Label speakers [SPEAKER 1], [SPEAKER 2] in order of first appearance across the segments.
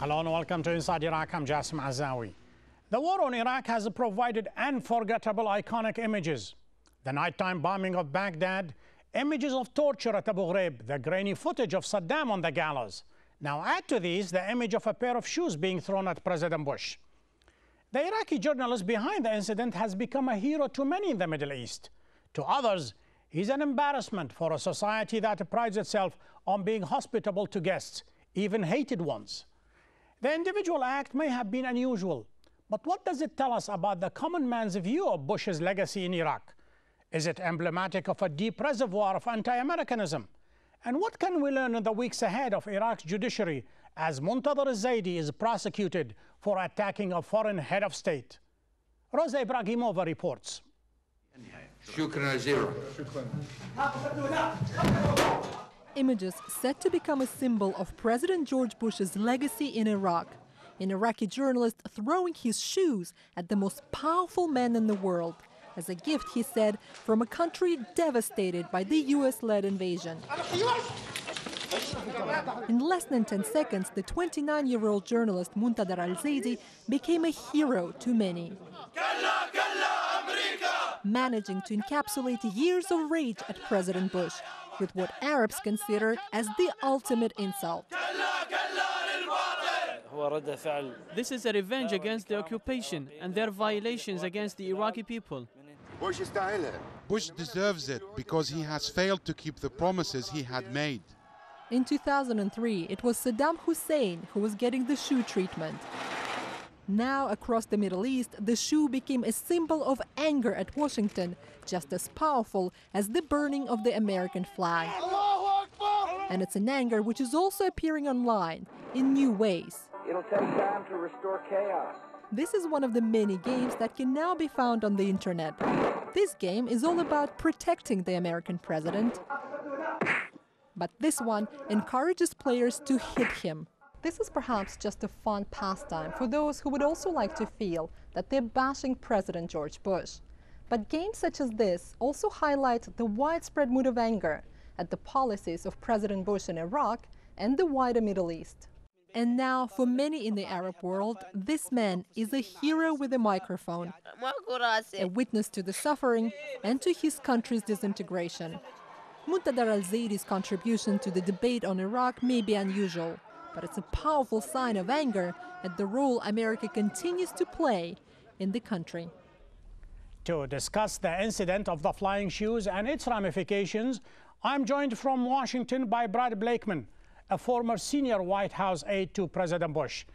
[SPEAKER 1] Hello and welcome to Inside Iraq. I'm Jassim Azawi. The war on Iraq has provided unforgettable iconic images. The nighttime bombing of Baghdad, images of torture at Abu Ghraib, the grainy footage of Saddam on the gallows. Now add to these the image of a pair of shoes being thrown at President Bush. The Iraqi journalist behind the incident has become a hero to many in the Middle East. To others, he's an embarrassment for a society that prides itself on being hospitable to guests, even hated ones. The individual act may have been unusual, but what does it tell us about the common man's view of Bush's legacy in Iraq? Is it emblematic of a deep reservoir of anti-Americanism? And what can we learn in the weeks ahead of Iraq's judiciary as al-Zaidi is prosecuted for attacking a foreign head of state? Rosa Ibrahimova reports.
[SPEAKER 2] Images set to become a symbol of President George Bush's legacy in Iraq. An Iraqi journalist throwing his shoes at the most powerful man in the world, as a gift, he said, from a country devastated by the US-led invasion. In less than 10 seconds, the 29-year-old journalist Muntadar al-Zaidi became a hero to many, managing to encapsulate years of rage at President Bush with what Arabs consider as the ultimate insult.
[SPEAKER 3] This is a revenge against the occupation and their violations against the Iraqi people.
[SPEAKER 4] Bush deserves it because he has failed to keep the promises he had made.
[SPEAKER 2] In 2003, it was Saddam Hussein who was getting the shoe treatment. Now, across the Middle East, the shoe became a symbol of anger at Washington, just as powerful as the burning of the American flag. And it's an anger which is also appearing online in new ways.
[SPEAKER 5] It'll take time to restore chaos.
[SPEAKER 2] This is one of the many games that can now be found on the internet. This game is all about protecting the American president, but this one encourages players to hit him. This is perhaps just a fun pastime for those who would also like to feel that they're bashing President George Bush. But games such as this also highlight the widespread mood of anger at the policies of President Bush in Iraq and the wider Middle East. And now, for many in the Arab world, this man is a hero with a microphone, a witness to the suffering and to his country's disintegration. Muntadar al-Zaidi's contribution to the debate on Iraq may be unusual, but it's a powerful sign of anger at the role America continues to play in the country.
[SPEAKER 1] To discuss the incident of the flying shoes and its ramifications, I'm joined from Washington by Brad Blakeman, a former senior White House aide to President Bush,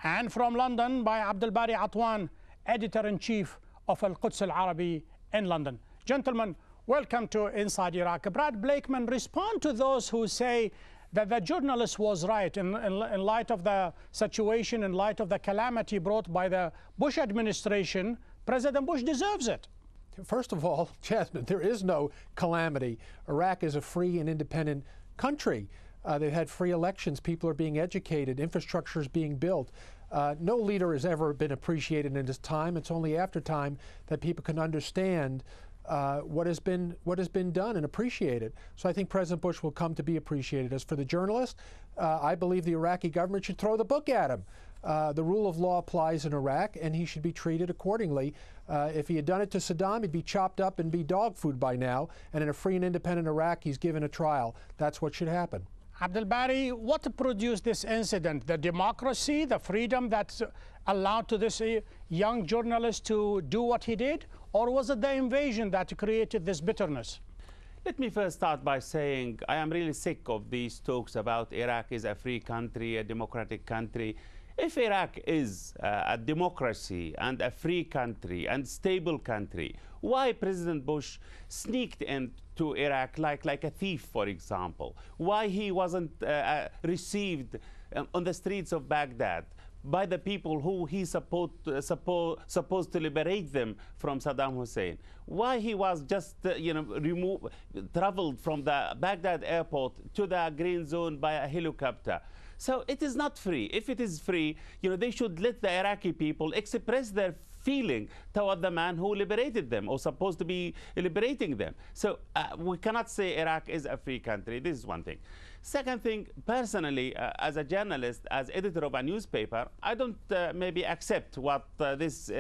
[SPEAKER 1] and from London by Abdel Bari Atwan, editor-in-chief of Al-Quds Al-Arabi in London. Gentlemen, welcome to Inside Iraq. Brad Blakeman, respond to those who say that the journalist was right in light of the situation, in light of the calamity brought by the Bush administration. President Bush deserves it.
[SPEAKER 6] First of all, Jasmine, there is no calamity. Iraq is a free and independent country. They've had free elections, people are being educated, infrastructure is being built. No leader has ever been appreciated in his time. It's only after time that people can understand what has been done and appreciate it. So I think President Bush will come to be appreciated. As for the journalist, I believe the Iraqi government should throw the book at him. The rule of law applies in Iraq, and he should be treated accordingly. If he had done it to Saddam, he'd be chopped up and be dog food by now. And in a free and independent Iraq, he's given a trial. That's what should happen.
[SPEAKER 1] Abdel Bari, what produced this incident? The democracy, the freedom that's allowed to this young journalist to do what he did? Or was it the invasion that created this bitterness?
[SPEAKER 7] Let me first start by saying I am really sick of these talks about Iraq is a free country, a democratic country. If Iraq is a democracy and a free country and stable country, why President Bush sneaked into Iraq like a thief, for example? Why he wasn't received on the streets of Baghdad by the people who he's supposed to liberate them from Saddam Hussein? Why he was just traveled from the Baghdad airport to the green zone by a helicopter? So it is not free. If it is free, they should let the Iraqi people express their feeling toward the man who liberated them or supposed to be liberating them. So we cannot say Iraq is a free country. This is one thing. Second thing, personally, as a journalist, as editor of a newspaper, I don't maybe accept what this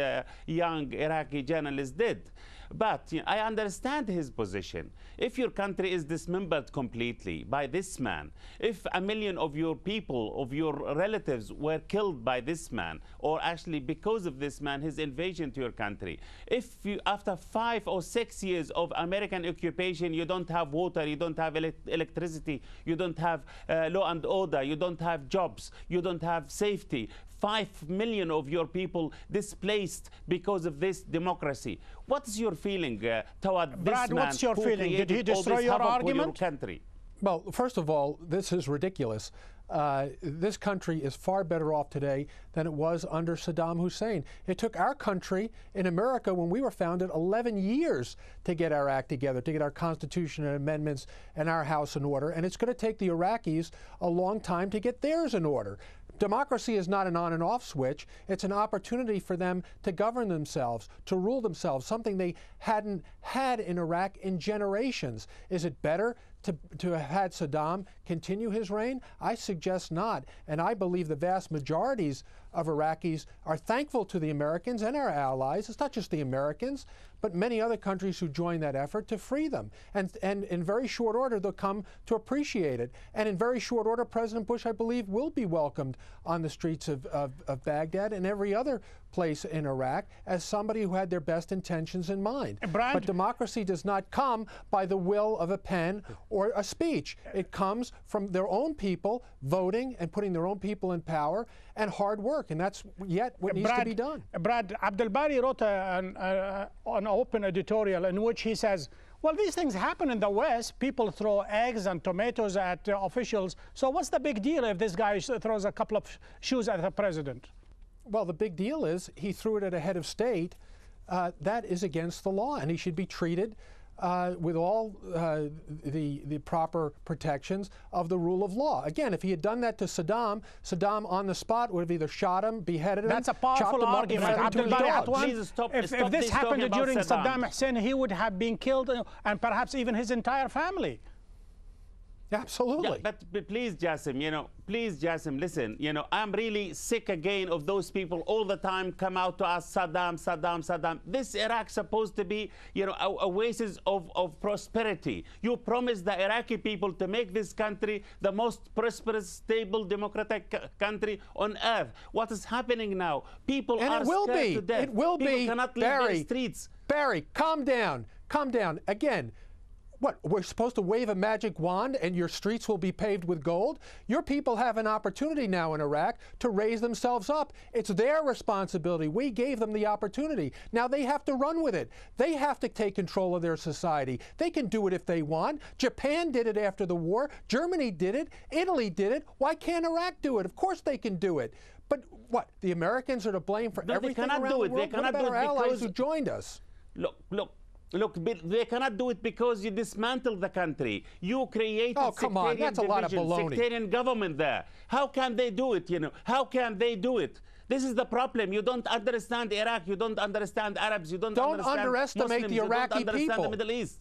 [SPEAKER 7] young Iraqi journalist did. But I understand his position. If your country is dismembered completely by this man, if 1 million of your people, of your relatives were killed by this man, or actually because of this man, his invasion to your country, if you, after 5 or 6 years of American occupation, you don't have water, you don't have electricity, you don't have law and order, you don't have jobs, you don't have safety, 5 million of your people displaced because of this democracy. What's your feeling toward this
[SPEAKER 1] Brad,
[SPEAKER 7] man?
[SPEAKER 1] what's your feeling? Did he destroy your argument?
[SPEAKER 7] Your country?
[SPEAKER 6] Well, first of all, this is ridiculous. This country is far better off today than it was under Saddam Hussein. It took our country in America, when we were founded, 11 years to get our act together, to get our Constitution and amendments and our house in order. And it's going to take the Iraqis a long time to get theirs in order. Democracy is not an on and off switch. It's an opportunity for them to govern themselves, to rule themselves, something they hadn't had in Iraq in generations. Is it better to have had Saddam continue his reign? I suggest not. And I believe the vast majorities of Iraqis are thankful to the Americans and our allies. It's not just the Americans, but many other countries who joined that effort to free them. And in very short order, they'll come to appreciate it. And in very short order, President Bush, I believe, will be welcomed on the streets of Baghdad and every other place in Iraq as somebody who had their best intentions in mind.
[SPEAKER 1] Brad,
[SPEAKER 6] but democracy does not come by the will of a pen or a speech. It comes from their own people voting and putting their own people in power and hard work, and that's yet what needs to be done.
[SPEAKER 1] Brad, Abdel Bari wrote an open editorial in which he says, well, these things happen in the West. People throw eggs and tomatoes at officials. So what's the big deal if this guy throws a couple of shoes at the president?
[SPEAKER 6] Well, the big deal is he threw it at a head of state. That is against the law, and he should be treated with all the proper protections of the rule of law. Again, if he had done that to Saddam, Saddam on the spot would have either shot him, beheaded him,
[SPEAKER 1] That's a powerful argument. Abdel Bari Atwan, if this happened during Saddam Hussein, he would have been killed and perhaps even his entire family.
[SPEAKER 6] Absolutely.
[SPEAKER 7] Yeah, but please, Jassim, please, Jassim, listen, I'm really sick again of those people all the time come out to us, Saddam, Saddam, Saddam. This Iraq's supposed to be, a oasis of prosperity. You promised the Iraqi people to make this country the most prosperous, stable, democratic country on earth. What is happening now? People are scared to death.
[SPEAKER 6] It will be.
[SPEAKER 7] People cannot live in the streets.
[SPEAKER 6] Barry, calm down. Calm down. Again, what, we're supposed to wave a magic wand and your streets will be paved with gold? Your people have an opportunity now in Iraq to raise themselves up. It's their responsibility. We gave them the opportunity. Now they have to run with it. They have to take control of their society. They can do it if they want. Japan did it after the war. Germany did it. Italy did it. Why can't Iraq do it? Of course they can do it. But what, the Americans are to blame for everything around the world? What about our allies who joined us?
[SPEAKER 7] Look, they cannot do it because you dismantled the country. You created sectarian government there. How can they do it, How can they do it? This is the problem. You don't understand Iraq. You don't understand Arabs. You don't
[SPEAKER 6] underestimate
[SPEAKER 7] Muslims,
[SPEAKER 6] the Iraqi
[SPEAKER 7] you don't understand
[SPEAKER 6] people.
[SPEAKER 7] the Middle East.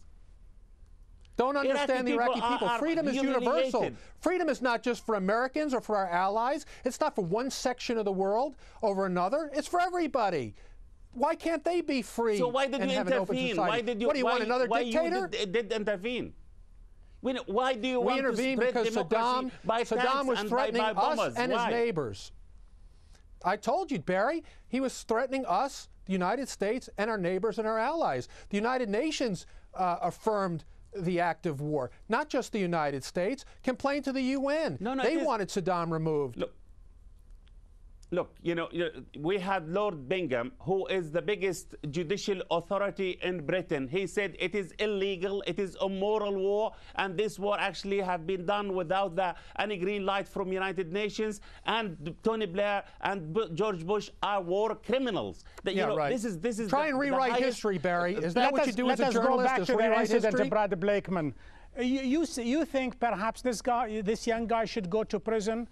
[SPEAKER 6] Don't understand the Iraqi people. Freedom is universal. Freedom is not just for Americans or for our allies. It's not for one section of the world over another. It's for everybody. Why can't they be free?
[SPEAKER 7] So why did you intervene?
[SPEAKER 6] What do you want, another dictator?
[SPEAKER 7] You did intervene? Why do you want to spread
[SPEAKER 6] because
[SPEAKER 7] democracy by
[SPEAKER 6] Saddam was threatening us and his
[SPEAKER 7] Why?
[SPEAKER 6] neighbors. I told you, Barry, he was threatening us, the United States, and our neighbors and our allies. The United Nations affirmed the act of war, not just the United States, complained to the UN. They wanted Saddam removed.
[SPEAKER 7] Look, we had Lord Bingham, who is the biggest judicial authority in Britain. He said it is illegal, it is a moral war, and this war actually have been done without any green light from United Nations. And Tony Blair and George Bush are war criminals.
[SPEAKER 6] Right.
[SPEAKER 7] This is
[SPEAKER 6] Try and rewrite history, Barry. Is that what you do as a journalist?
[SPEAKER 1] Let us go back to the incident of Brad Blakeman. You think perhaps this young guy should go to prison,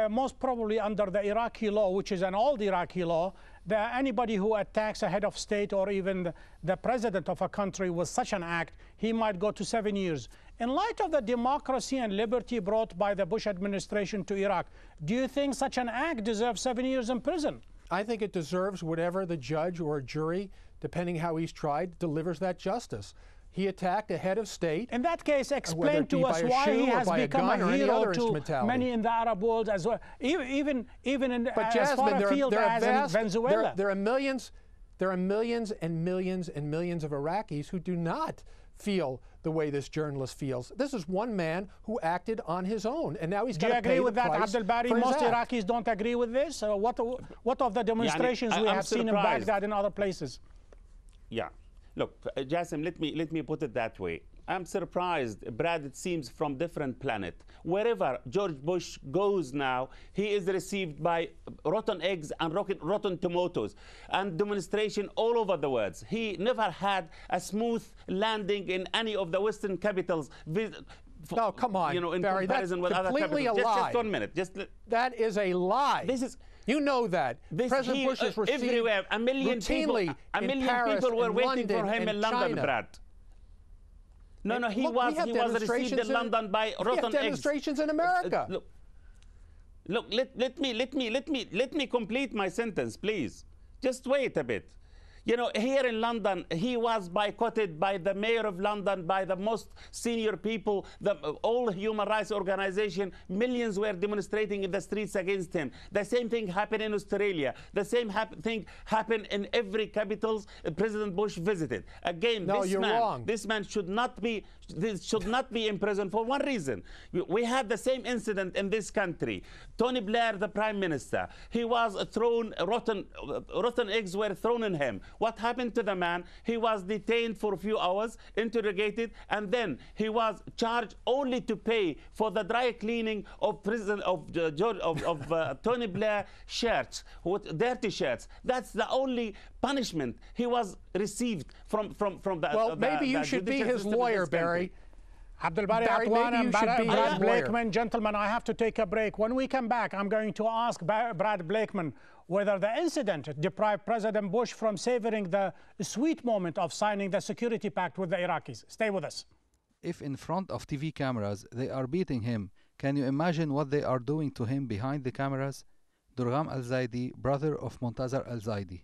[SPEAKER 1] most probably under the Iraqi law, which is an old Iraqi law, that anybody who attacks a head of state or even the president of a country with such an act, he might go to 7 years. In light of the democracy and liberty brought by the Bush administration to Iraq, do you think such an act deserves 7 years in prison?
[SPEAKER 6] I think it deserves whatever the judge or jury, depending how he's tried, delivers that justice. He attacked a head of state.
[SPEAKER 1] In that case, explain to us why he has become a hero to many in the Arab world as well, even in as far afield as in Venezuela.
[SPEAKER 6] There are millions and millions and millions of Iraqis who do not feel the way this journalist feels. This is one man who acted on his own, and now he's got to pay the price.
[SPEAKER 1] Do you agree with that, Abdel Bari? Most Iraqis don't agree with this. What of the demonstrations we have seen in Baghdad and other places?
[SPEAKER 7] Yeah. Look, Jassim, let me put it that way. I'm surprised, Brad, it seems from different planet. Wherever George Bush goes now, he is received by rotten eggs and rotten tomatoes and demonstration all over the world. He never had a smooth landing in any of the Western capitals.
[SPEAKER 6] No, come on,
[SPEAKER 7] you know, in
[SPEAKER 6] Barry,
[SPEAKER 7] comparison with other
[SPEAKER 6] completely
[SPEAKER 7] capitals.
[SPEAKER 6] a lie.
[SPEAKER 7] Just 1 minute.
[SPEAKER 6] That is a lie.
[SPEAKER 7] This is.
[SPEAKER 6] You know that. President Bush is received
[SPEAKER 7] everywhere. A million people were waiting for him in London, Brad. No, he was received in London by rotten eggs.
[SPEAKER 6] Demonstrations in America.
[SPEAKER 7] Look, let me complete my sentence, please. Just wait a bit. You know, here in London, he was boycotted by the mayor of London, by the most senior people, all human rights organizations. Millions were demonstrating in the streets against him. The same thing happened in Australia. The same thing happened in every capital President Bush visited. Again,
[SPEAKER 6] no, you're wrong.
[SPEAKER 7] This man should not be in prison for one reason. We had the same incident in this country. Tony Blair, the prime minister, he was thrown, rotten eggs were thrown in him. What happened to the man? He was detained for a few hours, interrogated, and then he was charged only to pay for the dry cleaning of Tony Blair shirts, dirty shirts. That's the only punishment he was received from the.
[SPEAKER 6] Well, maybe you should be his lawyer, Barry.
[SPEAKER 1] Abdel Bari Atwan and Brad Blakeman. Gentlemen, I have to take a break. When we come back, I'm going to ask Brad Blakeman whether the incident deprived President Bush from savoring the sweet moment of signing the security pact with the Iraqis. Stay with us.
[SPEAKER 8] If in front of TV cameras they are beating him, can you imagine what they are doing to him behind the cameras? Durgham al-Zaidi, brother of Montazar al-Zaidi.